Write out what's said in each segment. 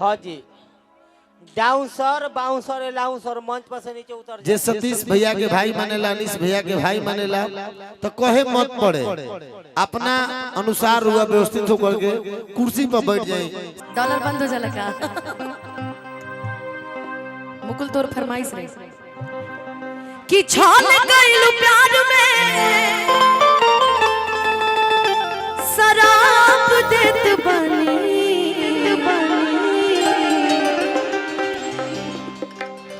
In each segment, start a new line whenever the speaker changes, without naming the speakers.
हाँ जी डाउंसर बाउंसर लाउंसर मंच पर से नीचे उतर
जे सतीश भैया के भाई मानेला अनिश भैया के भाई मानेला तो कहे मत पड़े अपना अनुसार हुआ व्यवस्थित होकर के कुर्सी पर बैठ जाए।
डॉलर बंद हो जाला का मुकुल तोर फरमाइश रे कि छाल गइलु प्यार में शराब देत बनी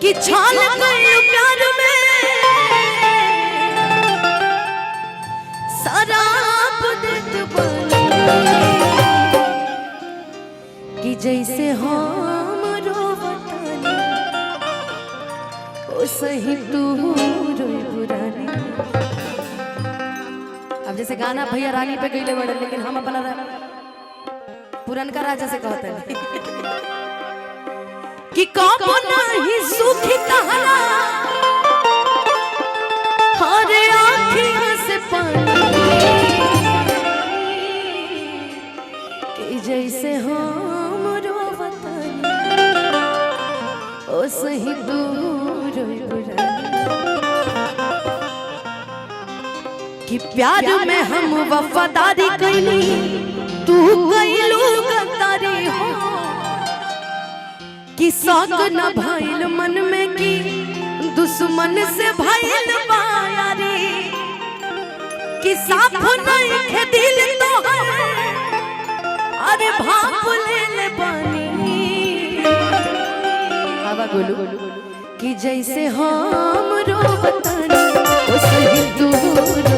कि छाल गइलु प्यार में शराब देत बनी कि जैसे हम रोवतानी ओ सही तू रोई बुरानी। अब जैसे गाना भैया रानी पे गईले बड़े लेकिन हम अपना पुरनका राजा से कहते हैं कि कबो नहीं सुखी तहरा हरे आँखियों से पानी कि जैसे हम रोवतानी ओ सही दूर कि प्यार में हम वफादारी कैली तू कैलू गद्दारी हो कि शौक न भइल मन में कि दुश्मन से भइल बायारी कि साफ नहीं खे दिल तो अरे भाप ले पानी हवा गोलू कि जैसे हम रोवतानी ओ सही दूर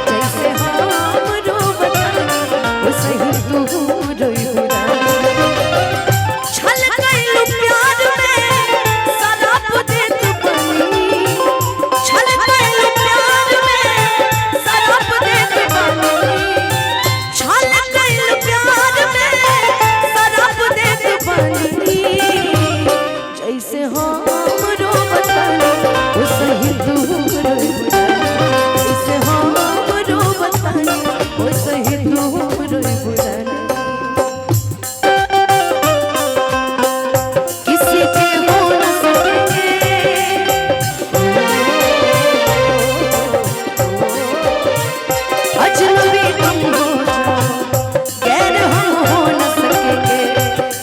जैसे हम रोवतानी ओ सही दूर छल गइलु प्यार में शराब देत बनी छल गइलु प्यार में शराब देत बनी छल गइलु प्यार में शराब देत बनी जैसे हम रोवतानी ओ सही दूर जैसे हम रोवतानी ओ सही दूर किसी के हो न सकेंगे अजनबी तुम हो जाओ गैर हम हो न सकेंगे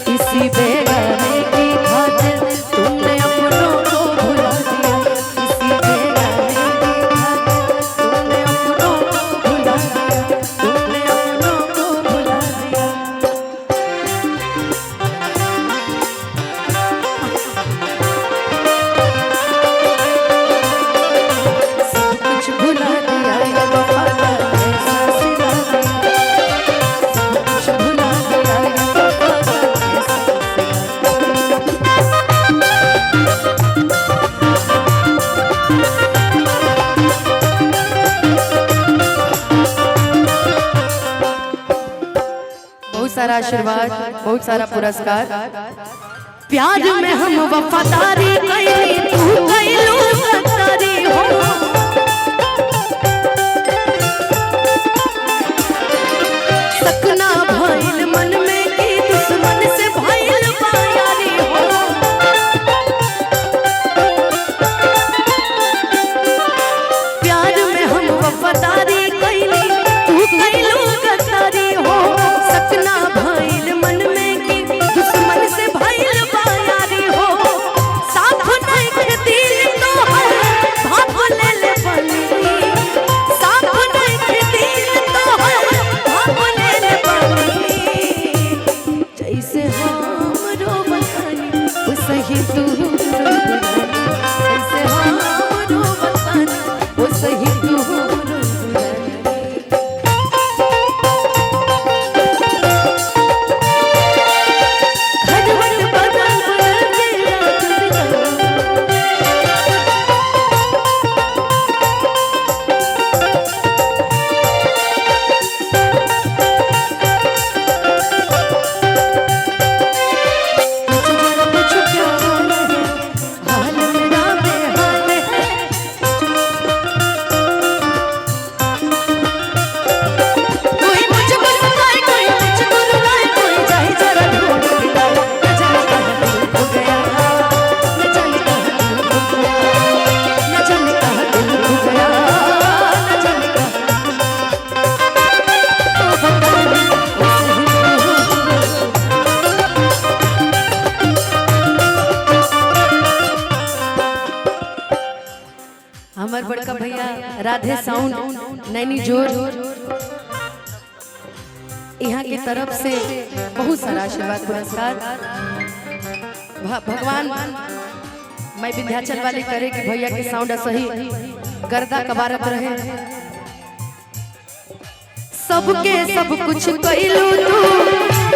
किसी बेगाने की खातिर तुमने अपनों को भुला दिया किसी बेगाने की खातिर तुमने अपनों को भुला दिया तुमने अपनों को भुला दिया सब कुछ भुला दिया ये वफादार ऐसा सिला दिया सब कुछ भुला दिया ये वफादार ऐसा बहुत सारा आशीर्वाद बहुत सारा पुरस्कार प्यार में हम वफादारी कैली तू कैलू गद्दारी हो सकना भइल मन में कि दुश्मन से भइल बायारी हो प्यार में हम वफादारी कैली तू कैलू गद्दारी हो सकना भइल मन में कि दुश्मन से भइल बायारी हो साफ नहीं खे दिल तो भाप ले राधे साउंड नैनी जोर यहाँ की तरफ से बहुत सारा आशीर्वाद पुरस्कार। भगवान मैं विंध्याचल वाली करे कि भैया की साउंड सही गर्दा कबारत रहे। सबके सब कुछ कैलू तू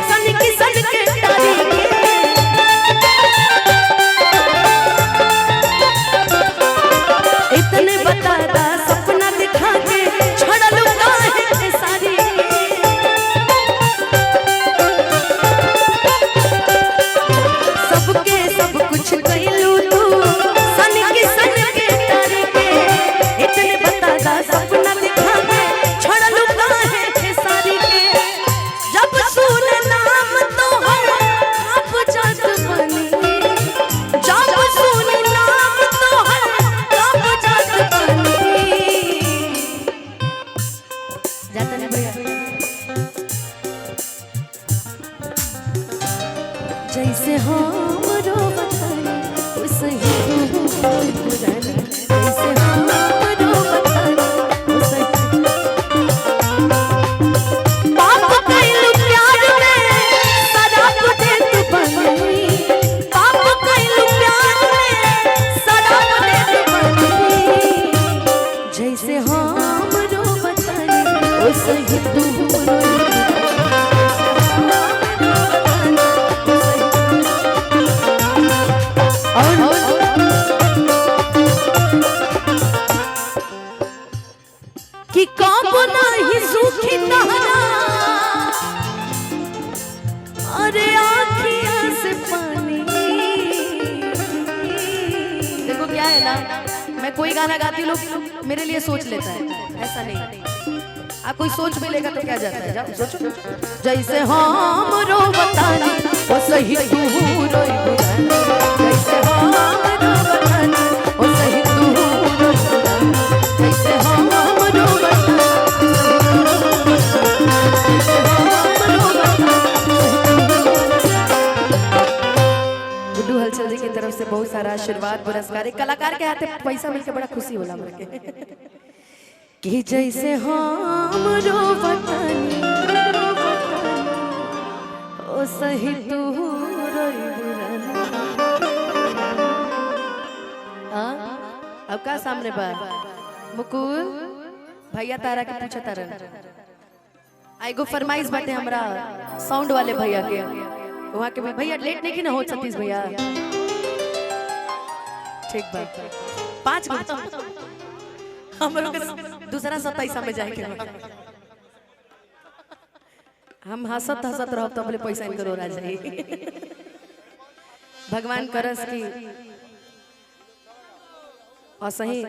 सन की सन के तारी इतने बताता सपना दिखा के छड़लू काहे सारी सबके सब कुछ कैलू तू सन की सन के तारी के इतने बताता सपना दिखा के छड़लू काहे सारी के जब सुन नाम तो हम आप जात बनी जब सुन नाम तो हम आप जात बनी जाता नहीं भैया जैसे हम रो बताए उसे ही तू पुरानी जैसे हम रो बताए उसे पाप कैलू प्यार में शराब दे तू बनी पाप कैलू प्यार में शराब दे तू बनी जैसे हम रो बताए उसे ही तू कि कब नहीं सुखी तहरा अरे आँखियाँ से पानी देखो क्या है ना मैं कोई गाना गाती लोग मेरे लिए सोच लेता है ऐसा नहीं आप कोई सोच भी लेगा तो क्या जाता है जाओ सोचो जैसे हम रो बतानी वो सही तू रोई बुरानी जैसे हम रो बतानी वो सही तू रोई बुरानी जैसे हम रो बतानी गुड्डू हलचल जी की तरफ से बहुत सारा आशीर्वाद पुरस्कार एक कलाकार के हाथे पैसा मिलके बड़ा खुशी होला हमरा के कि जैसे हम रो बतानी ओ सही तू रोई बुरानी हां अब का सामने बा मुकुल भैया तारा के पूछा तारा आएगो फरमाइश बाटे हमरा साउंड वाले भैया के वहां के भैया लेट नहीं की ना हो सतीश भैया ठीक बा 5 मिनट हम लोग दूसरा 27 में जाए के हम हंसत हंसत रहो तो अपने पैसा इनकर हो जाए भगवान करस की और सही